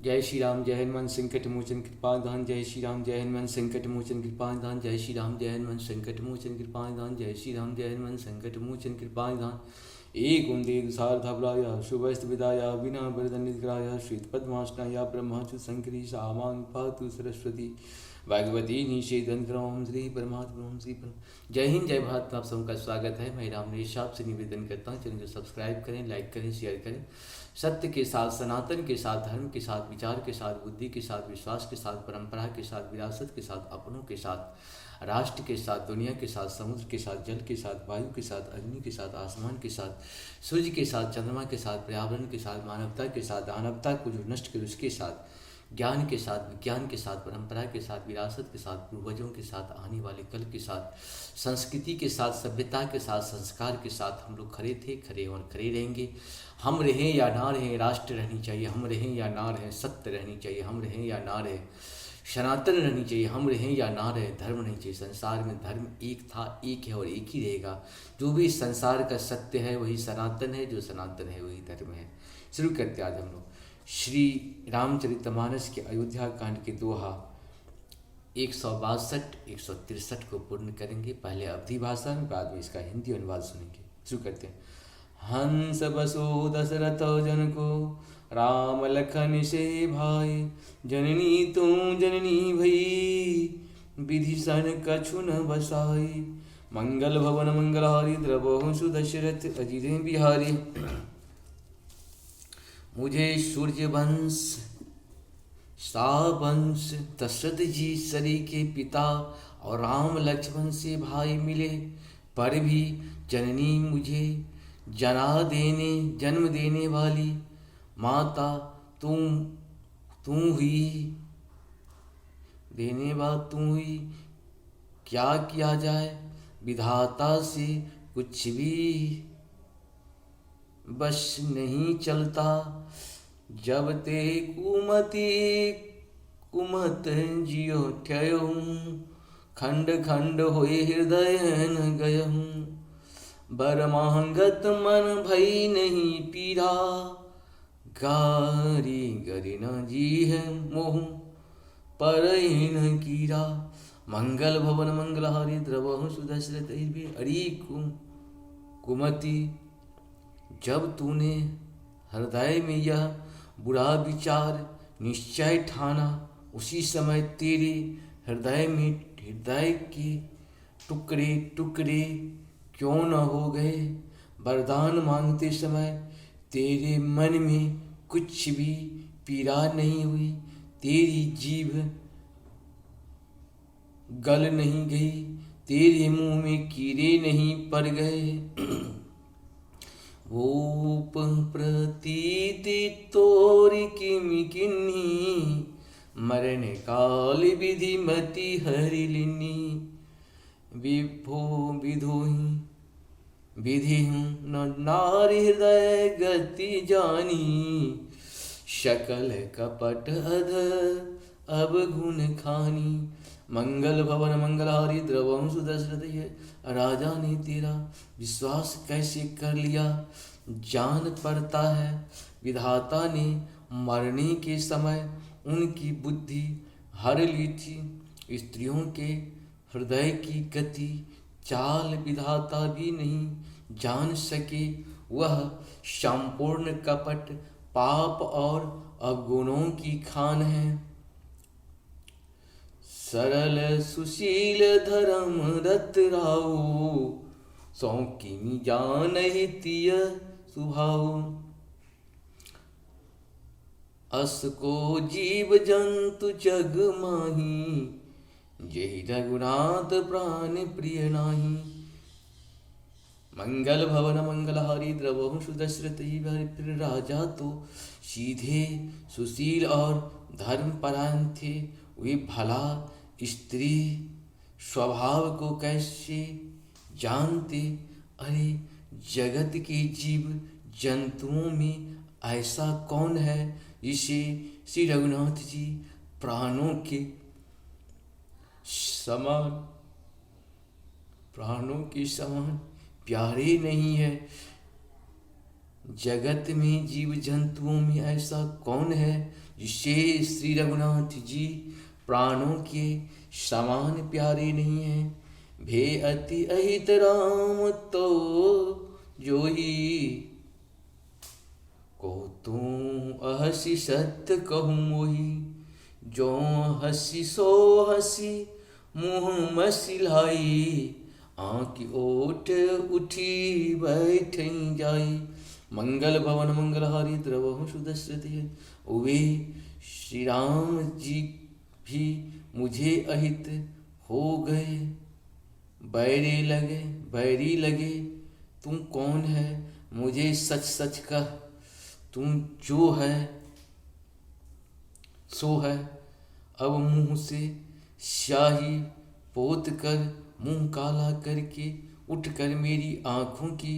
जय श्री राम जय हनुमान संकट मोचन कृपा निधान। जय श्री राम जय हनुमान संकट मोचन कृपा निधान। जय श्री राम जय हनुमान संकट मोचन कृपा निधान। जय श्री राम जय हनुमान संकट मोचन कृपा निधान। एक उन्दे दुसारधबलाया शुभस्त विदाया विना वरदनिधिग्राया श्वेत पद्मासनाया ब्रह्माचु शंकरी सामां पातु सरस्वती भगवती निषेधन ओम श्री परमात्मा ओम श्री परम। जय हिंद जय भारत। आप सबका स्वागत है। मैं राम नरेश आपसे निवेदन करता हूँ चैनल को सब्सक्राइब करें, लाइक करें, शेयर करें। सत्य के साथ, सनातन के साथ, धर्म के साथ, विचार के साथ, बुद्धि के साथ, विश्वास के साथ, परंपरा के साथ, विरासत के साथ, अपनों के साथ, राष्ट्र के साथ, दुनिया के साथ, समुद्र के साथ, जल के साथ, वायु के साथ, अग्नि के साथ, आसमान के साथ, सूर्य के साथ, चंद्रमा के साथ, पर्यावरण के साथ, मानवता के साथ, दानवता को जो नष्ट करे उसके साथ, ज्ञान के साथ, विज्ञान के साथ, परंपरा के साथ, विरासत के साथ, पूर्वजों के साथ, आने वाले कल के साथ, संस्कृति के साथ, सभ्यता के साथ, संस्कार के साथ हम लोग खड़े थे, खड़े और खड़े रहेंगे। हम रहें या ना रहें, राष्ट्र रहनी चाहिए। हम रहें या ना रहें, सत्य रहनी चाहिए। हम रहें या ना रहें, सनातन रहनी चाहिए। हम रहें या ना रहें, धर्म नहीं चाहिए। संसार में धर्म एक था, एक है और एक ही रहेगा। जो भी संसार का सत्य है वही सनातन है, जो सनातन है वही धर्म है। शुरू करते आज हम लोग श्री रामचरितमानस के अयोध्या कांड के दोहा 162, 163 को पूर्ण करेंगे। पहले अवधी भाषा में, बाद में इसका हिंदी अनुवाद सुनेंगे। शुरू करते हैं। हंस बसो दशरथ जन को, राम लखन से भाई। जननी तू जननी भई, विभीषण कछु न बसाई। मंगल भवन मंगलहारी, द्रवहु सुदशरथ अजित बिहारी। मुझे सूर्य वंश वंश दशरथ जी सरी के पिता और राम लक्ष्मण से भाई मिले, पर भी जननी मुझे जन्म देने वाली माता तू हुई, तू हुई। क्या किया जाए विधाता से कुछ भी बस नहीं चलता। जब ते कुमत जियो ठयहूँ, खंड खंड होए हृदय न गयहूँ। बर मांगत मन भई नहीं पीरा, गारी गरी न जी है मोह पर न कीरा। मंगल भवन मंगलहारी, द्रवहु सुदशरथ अरी कुमति। जब तूने हृदय में यह बुरा विचार निश्चय ठाना, उसी समय तेरे हृदय के टुकड़े टुकड़े क्यों न हो गए। वरदान मांगते समय तेरे मन में कुछ भी पीड़ा नहीं हुई, तेरी जीभ गल नहीं गई, तेरे मुंह में कीड़े नहीं पड़ गए। भूप प्रतीति तोर किमि किन्ही, मरण काल विधि मति हरि लिन्नी। विभो विधोहि विधि न नारी हृदय गति जानी, शकल कपट अध अब गुण खानी। मंगल भवन मंगलहारी, द्रवहु सुदशरथ। राजा ने तेरा विश्वास कैसे कर लिया जान पड़ता है। विधाता ने मरने के समय उनकी बुद्धि हर ली थी। स्त्रियों के हृदय की गति चाल विधाता भी नहीं जान सके। वह संपूर्ण कपट पाप और अवगुणों की खान है। सरल सुशील धर्म रत राऊ, सौ किमि जानहि तिय सुभाऊ। अस को जीव जंतु जग माही, जेहि रघुनाथ प्राण प्रिय नाही। मंगल भवन मंगलहारी, द्रवहु सुदशरथ। फिर राजा तो सीधे सुशील और धर्मपरायण थे। वे भला स्त्री स्वभाव को कैसे जानते। अरे जगत के जीव जंतुओं में ऐसा कौन है जिसे श्री रघुनाथ जी प्राणों के समान प्यारे नहीं है। जगत में जीव जंतुओं में ऐसा कौन है जिससे श्री रघुनाथ जी प्राणों के समान प्यारे नहीं हैं। भे अति अहित राम तो जो ही को तू अहसी सत्य कहूँ मोही। जो हसी सो हसी मुँह मसिलाई आँख ओठ उठी बैठ जाई। मंगल भवन मंगलहारी द्रवहु सुदश्रुति। वे श्री राम जी भी मुझे अहित हो गए। बैरी लगे तुम कौन है मुझे सच सच कह। तुम जो है सो है। अब मुंह से स्याही पोत कर मुंह काला करके उठकर मेरी आँखों की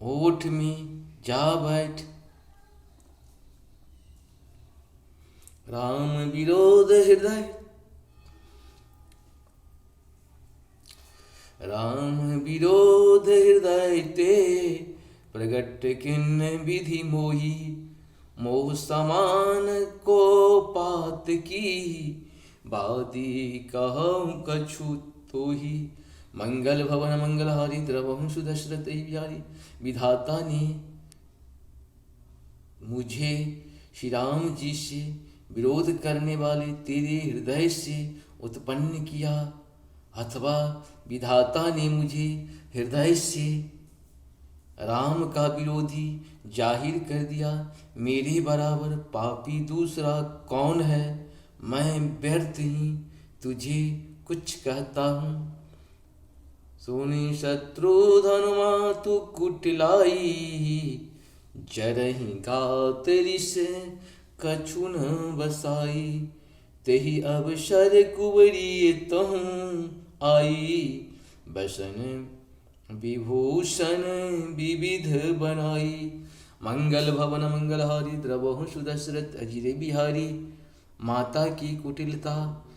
ओठ में जा बैठ। राम विरोध हृदय राम विरोध हृदय ते प्रगट किन विधि मोही। मोह समान को पात की बाती कहूँ कछु तो ही। मंगल भवन मंगलहारी द्रवहु सुदशरथ बिहारी। विधाता ने मुझे श्री राम जी से विरोध करने वाले तेरे हृदय से उत्पन्न किया, अथवा विधाता ने मुझे हृदय से राम का विरोधी जाहिर कर दिया। मेरे बराबर पापी दूसरा कौन है। मैं व्यर्थ ही तुझे कुछ कहता हूँ। सुनी शत्रुधन मातु कुटिलाई जरहि गातरि से कछु न बसाई। तेहि अवसर कुंवरी तहु आई बसन विभूषण विविध बनाई। मंगल भवन मंगलहारी द्रवहु सुदशरथ अजिर बिहारी। माता की कुटिलता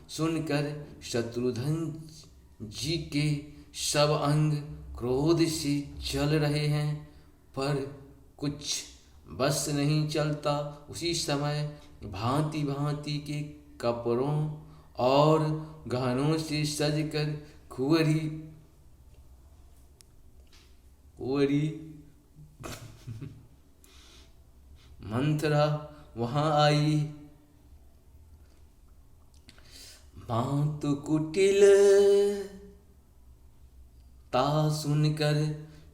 सुनकर शत्रुघ्न जी के सब अंग क्रोध से जल रहे हैं, पर कुछ बस नहीं चलता। उसी समय भांति भांति के कपड़ों और गहनों से सजकर कुंवरी मंथरा वहां आई। मातु कुटिल ता सुनकर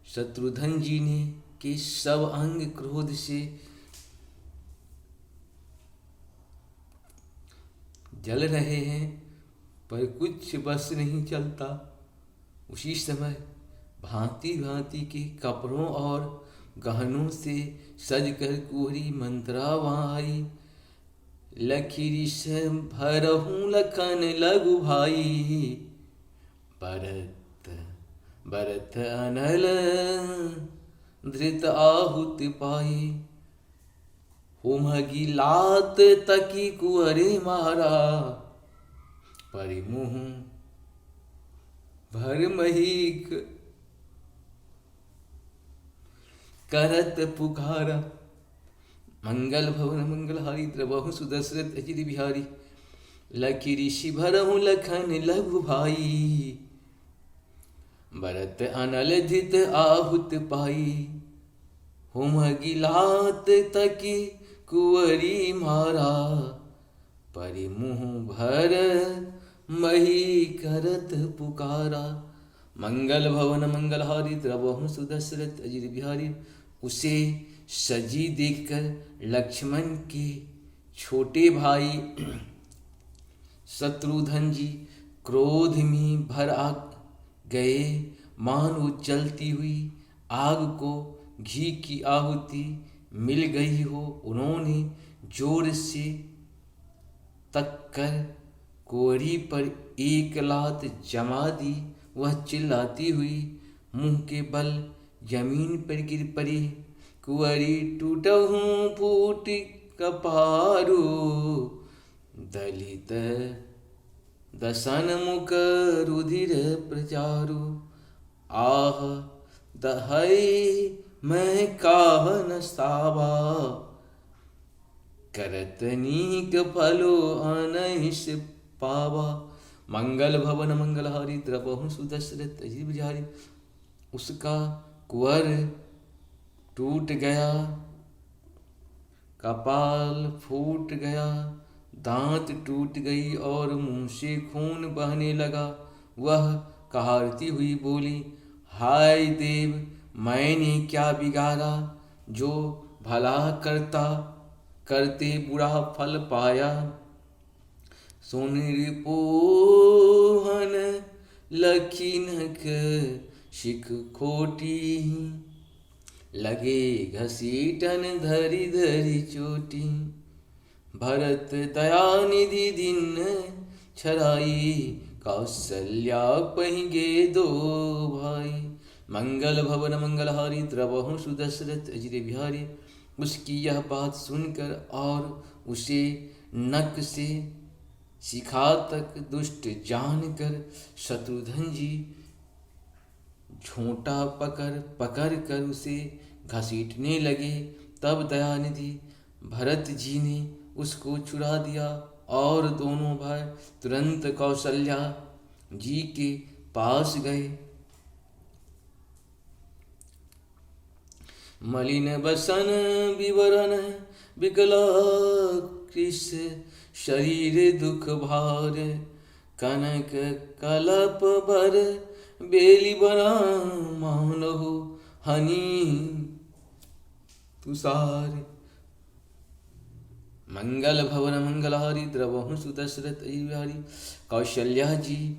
शत्रुघ्न जी ने के सब अंग क्रोध से जल रहे हैं, पर कुछ बस नहीं चलता। उसी समय भांति भांति के कपड़ों और गहनों से सजकर कुंवरी मंत्रा वहाँ आई। लखीरी से भरहूँ लखन लघु भाई। भरत अनल धृत आहुत पाई। होमगी लात तकी कुंवरे मारा। परिमुह भर महीक करत पुकारा। मंगल भवन मंगलहारी द्रवहु सुदशरथ अजित बिहारी। लकी ऋषि भरहु लखन लघु भाई। भरत अनल धित आहुत पाई। होमगी लात तकी कुंवरी मारा। परिमुह भर मही करत पुकारा। मंगल भवन मंगलहारी द्रवहु सुदशरथ अजित बिहारी। उसे सजी देखकर लक्ष्मण के छोटे भाई शत्रुघ्न जी क्रोध में भर आ गए। मानो जलती हुई आग को घी की आहुति मिल गई हो। उन्होंने जोर से तक कर कुंवरी पर एक लात जमा दी। वह चिल्लाती हुई मुंह के बल जमीन पर गिर पड़ी। कुंवरी टूटहु फूट कपारू। दलित दसन मुख रुधिर प्रचारु। आह दहई मैं काहन सावा। करत नीक फलो अनहिस पावा। मंगल भवन मंगलहारी द्रवहु सुदशरथ अजीब बिहारी। उसका कुंवर टूट गया, कपाल फूट गया, दांत टूट गई और मुंह से खून बहने लगा। वह कहारती हुई बोली, हाय देव, मैंने क्या बिगाड़ा जो भला करता करते बुरा फल पाया। सुन रिपुहन लखीनक शिख खोटी, लगे घसीटन धरी धरी चोटी। भरत दयानिधि दिन छराई, कौशल्या पहिगे दो भाई। मंगल भवन मंगलहारी द्रवहु सुदशरथ अजिर बिहारी। उसकी यह बात सुनकर और उसे नक से शिखा तक दुष्ट जानकर शत्रुघ्न जी झोंटा पकड़ कर उसे घसीटने लगे। तब दयानिधि भरत जी ने उसको छुड़ा दिया और दोनों भाई तुरंत कौशल्या जी के पास गए। मलिन बसन विवरण विकला कृष, शरीर दुख भार कनक कलप भर। बेली बना मानहु हनी तुषार। मंगल भवन मंगलहारी द्रवहु सुदशरथ अजिर। कौशल्या जी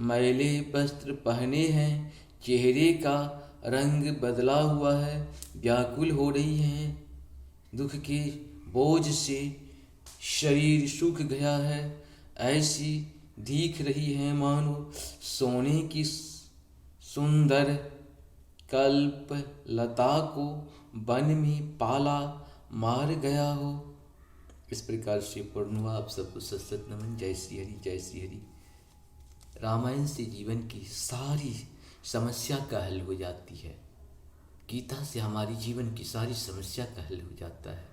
मैले वस्त्र पहने हैं, चेहरे का रंग बदला हुआ है, व्याकुल हो रही हैं, दुख के बोझ से शरीर सूख गया है, ऐसी दिख रही है मानो सोने की सुंदर कल्प लता को वन में पाला मार गया हो। इस प्रकार से पूर्ण हुआ। आप सबको सत नमन। जय श्री हरि, जय श्री हरि। रामायण से जीवन की सारी समस्या का हल हो जाती है। गीता से हमारी जीवन की सारी समस्या का हल हो जाता है।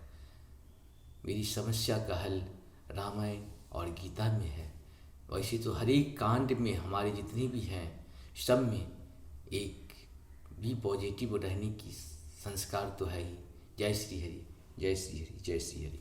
मेरी समस्या का हल रामायण और गीता में है। वैसे तो हर एक कांड में हमारे जितने भी हैं सब में एक भी पॉजिटिव रहने की संस्कार तो है ही। जय श्री हरि, जय श्री हरि, जय श्री हरि।